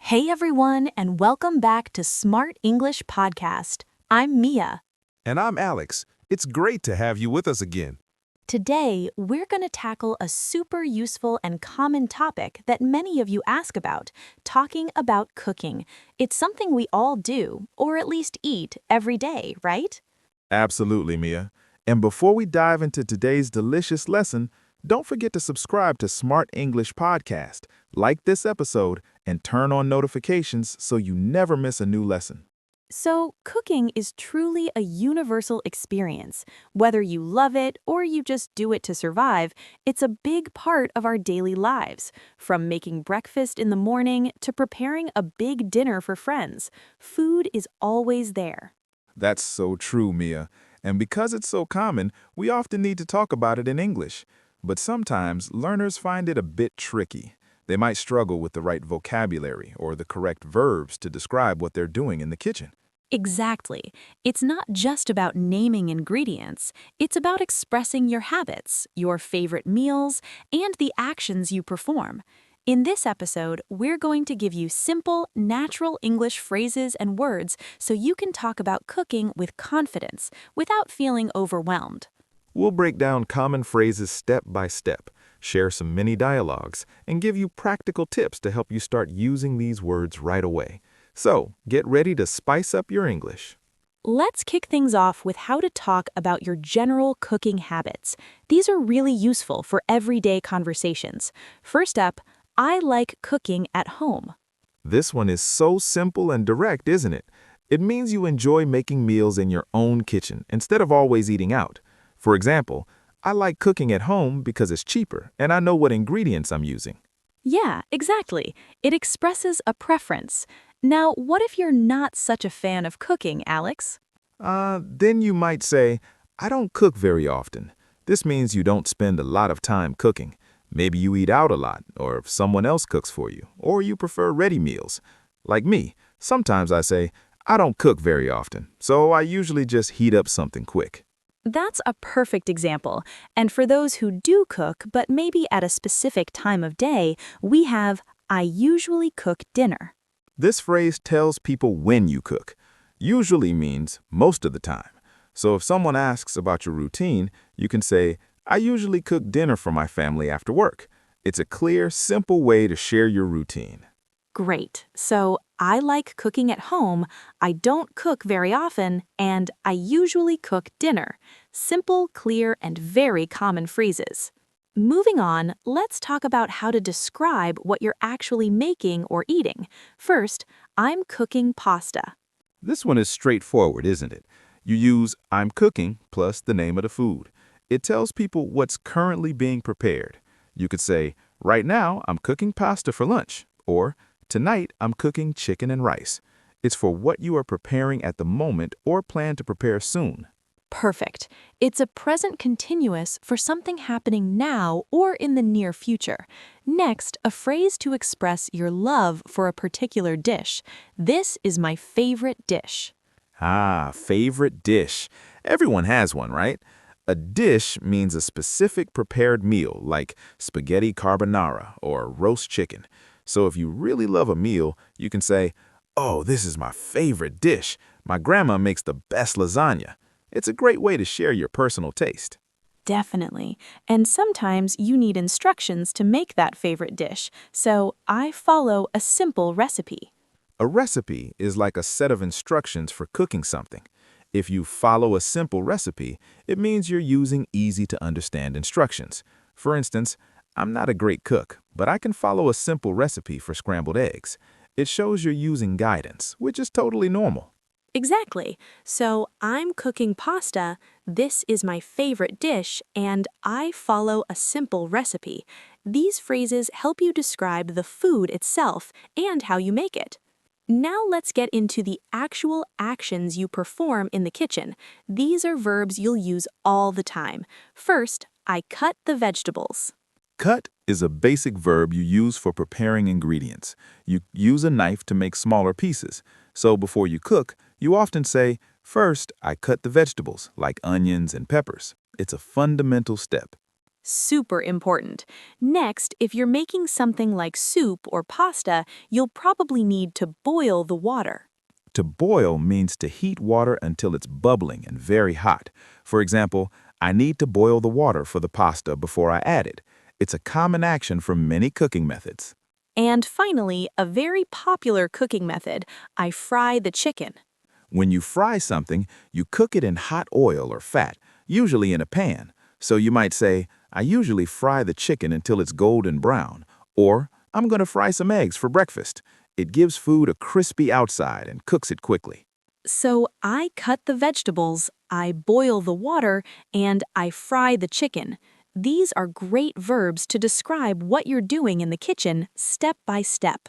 Hey everyone, and welcome back to Smart English Podcast. I'm Mia. And I'm Alex. It's great to have you with us again. Today, we're going to tackle a super useful and common topic that many of you ask about, talking about cooking. It's something we all do, or at least eat, every day, right? Absolutely, Mia. And before we dive into today's delicious lesson, don't forget to subscribe to Smart English Podcast, like this episode, and turn on notifications so you never miss a new lesson. So, cooking is truly a universal experience. Whether you love it or you just do it to survive, it's a big part of our daily lives. From making breakfast in the morning to preparing a big dinner for friends, food is always there. That's so true, Mia. And because it's so common, we often need to talk about it in English. But sometimes learners find it a bit tricky. They might struggle with the right vocabulary or the correct verbs to describe what they're doing in the kitchen. Exactly. It's not just about naming ingredients, it's about expressing your habits, your favorite meals, and the actions you perform. In this episode, we're going to give you simple, natural English phrases and words so you can talk about cooking with confidence without feeling overwhelmed. We'll break down common phrases step by step, share some mini dialogues, and give you practical tips to help you start using these words right away. So, get ready to spice up your English. Let's kick things off with how to talk about your general cooking habits. These are really useful for everyday conversations. First up, I like cooking at home. This one is so simple and direct, isn't it? It means you enjoy making meals in your own kitchen instead of always eating out. For example, I like cooking at home because it's cheaper and I know what ingredients I'm using. Yeah, exactly. It expresses a preference. Now, what if you're not such a fan of cooking, Alex? Then you might say, I don't cook very often. This means you don't spend a lot of time cooking. Maybe you eat out a lot, or someone else cooks for you, or you prefer ready meals. Like me, sometimes I say, I don't cook very often, so I usually just heat up something quick. That's a perfect example. And for those who do cook, but maybe at a specific time of day, we have I usually cook dinner. This phrase tells people when you cook. Usually means most of the time. So if someone asks about your routine, you can say, I usually cook dinner for my family after work. It's a clear, simple way to share your routine. Great. So I like cooking at home, I don't cook very often, and I usually cook dinner. Simple, clear, and very common phrases. Moving on, let's talk about how to describe what you're actually making or eating. First, I'm cooking pasta. This one is straightforward, isn't it? You use I'm cooking plus the name of the food. It tells people what's currently being prepared. You could say, right now I'm cooking pasta for lunch, or tonight I'm cooking chicken and rice. It's for what you are preparing at the moment or plan to prepare soon. Perfect. It's a present continuous for something happening now or in the near future. Next, a phrase to express your love for a particular dish. This is my favorite dish. Ah, favorite dish. Everyone has one, right? A dish means a specific prepared meal like spaghetti carbonara or roast chicken. So if you really love a meal, you can say, oh, this is my favorite dish. My grandma makes the best lasagna. It's a great way to share your personal taste. Definitely. And sometimes you need instructions to make that favorite dish, so I follow a simple recipe. A recipe is like a set of instructions for cooking something. If you follow a simple recipe, it means you're using easy-to-understand instructions. For instance, I'm not a great cook, but I can follow a simple recipe for scrambled eggs. It shows you're using guidance, which is totally normal. Exactly. So I'm cooking pasta, this is my favorite dish, and I follow a simple recipe. These phrases help you describe the food itself and how you make it. Now let's get into the actual actions you perform in the kitchen. These are verbs you'll use all the time. First, I cut the vegetables. Cut is a basic verb you use for preparing ingredients. You use a knife to make smaller pieces. So before you cook, you often say, first, I cut the vegetables, like onions and peppers. It's a fundamental step. Super important. Next, if you're making something like soup or pasta, you'll probably need to boil the water. To boil means to heat water until it's bubbling and very hot. For example, I need to boil the water for the pasta before I add it. It's a common action for many cooking methods. And finally, a very popular cooking method, I fry the chicken. When you fry something, you cook it in hot oil or fat, usually in a pan. So you might say, I usually fry the chicken until it's golden brown, or I'm going to fry some eggs for breakfast. It gives food a crispy outside and cooks it quickly. So I cut the vegetables, I boil the water, and I fry the chicken. These are great verbs to describe what you're doing in the kitchen step by step.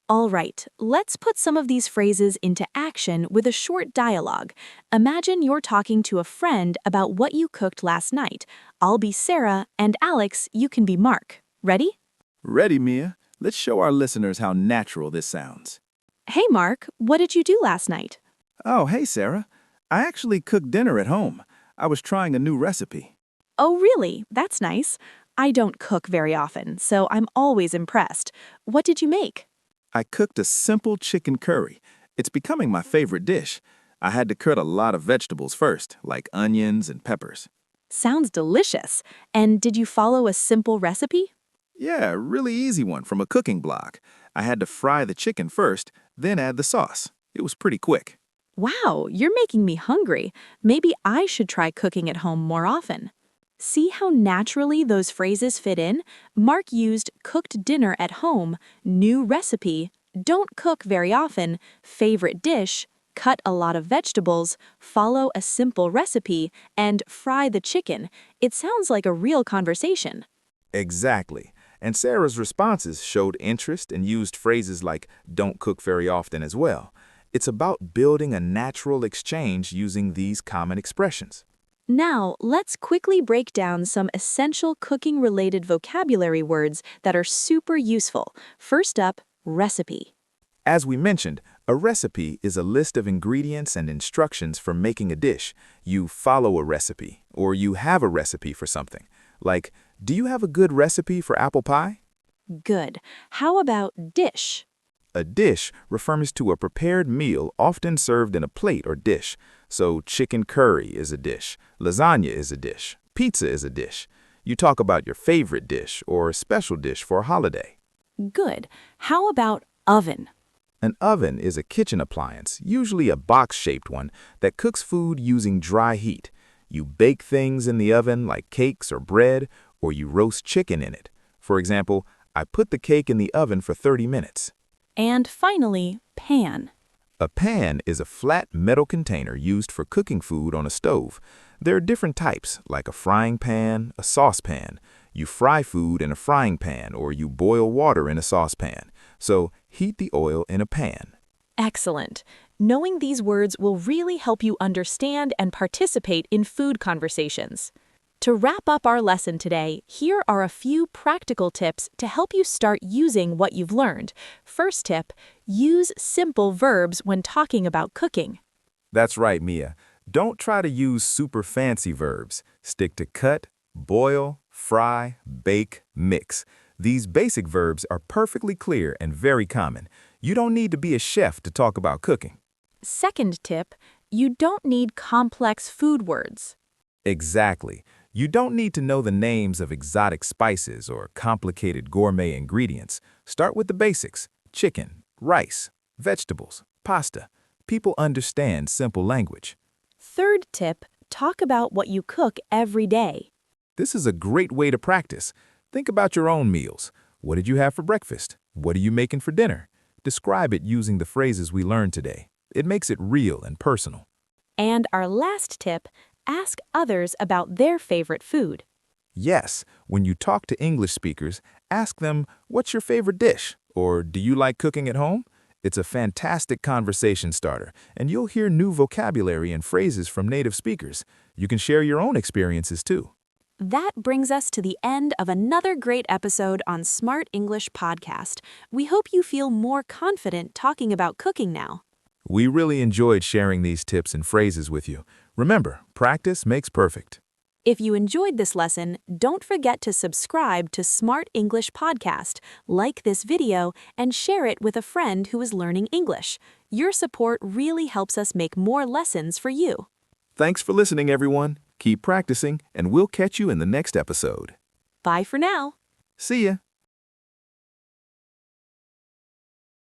All right, let's put some of these phrases into action with a short dialogue. Imagine you're talking to a friend about what you cooked last night. I'll be Sarah, and Alex, you can be Mark. Ready? Ready, Mia? Let's show our listeners how natural this sounds. Hey, Mark, what did you do last night? Oh, hey, Sarah. I actually cooked dinner at home. I was trying a new recipe. Oh, really? That's nice. I don't cook very often, so I'm always impressed. What did you make? I cooked a simple chicken curry. It's becoming my favorite dish. I had to cut a lot of vegetables first, like onions and peppers. Sounds delicious. And did you follow a simple recipe? Yeah, a really easy one from a cooking blog. I had to fry the chicken first, then add the sauce. It was pretty quick. Wow, you're making me hungry. Maybe I should try cooking at home more often. See how naturally those phrases fit in? Mark used cooked dinner at home, new recipe, don't cook very often, favorite dish, cut a lot of vegetables, follow a simple recipe, and fry the chicken. It sounds like a real conversation. Exactly. And Sarah's responses showed interest and used phrases like don't cook very often as well. It's about building a natural exchange using these common expressions. Now, let's quickly break down some essential cooking-related vocabulary words that are super useful. First up, recipe. As we mentioned, a recipe is a list of ingredients and instructions for making a dish. You follow a recipe, or you have a recipe for something. Like, do you have a good recipe for apple pie? Good. How about dish? A dish refers to a prepared meal often served in a plate or dish. So chicken curry is a dish, lasagna is a dish, pizza is a dish. You talk about your favorite dish or a special dish for a holiday. Good. How about oven? An oven is a kitchen appliance, usually a box-shaped one, that cooks food using dry heat. You bake things in the oven like cakes or bread, or you roast chicken in it. For example, I put the cake in the oven for 30 minutes. And finally, pan. A pan is a flat metal container used for cooking food on a stove. There are different types, like a frying pan, a saucepan. You fry food in a frying pan or you boil water in a saucepan. So heat the oil in a pan. Excellent. Knowing these words will really help you understand and participate in food conversations. To wrap up our lesson today, here are a few practical tips to help you start using what you've learned. First tip, use simple verbs when talking about cooking. That's right, Mia. Don't try to use super fancy verbs. Stick to cut, boil, fry, bake, mix. These basic verbs are perfectly clear and very common. You don't need to be a chef to talk about cooking. Second tip, you don't need complex food words. Exactly. You don't need to know the names of exotic spices or complicated gourmet ingredients. Start with the basics: chicken, rice, vegetables, pasta. People understand simple language. Third tip, talk about what you cook every day. This is a great way to practice. Think about your own meals. What did you have for breakfast? What are you making for dinner? Describe it using the phrases we learned today. It makes it real and personal. And our last tip, ask others about their favorite food. Yes, when you talk to English speakers, ask them, what's your favorite dish? Or do you like cooking at home? It's a fantastic conversation starter, and you'll hear new vocabulary and phrases from native speakers. You can share your own experiences too. That brings us to the end of another great episode on Smart English Podcast. We hope you feel more confident talking about cooking now. We really enjoyed sharing these tips and phrases with you. Remember, practice makes perfect. If you enjoyed this lesson, don't forget to subscribe to Smart English Podcast, like this video, and share it with a friend who is learning English. Your support really helps us make more lessons for you. Thanks for listening, everyone. Keep practicing, and we'll catch you in the next episode. Bye for now. See ya.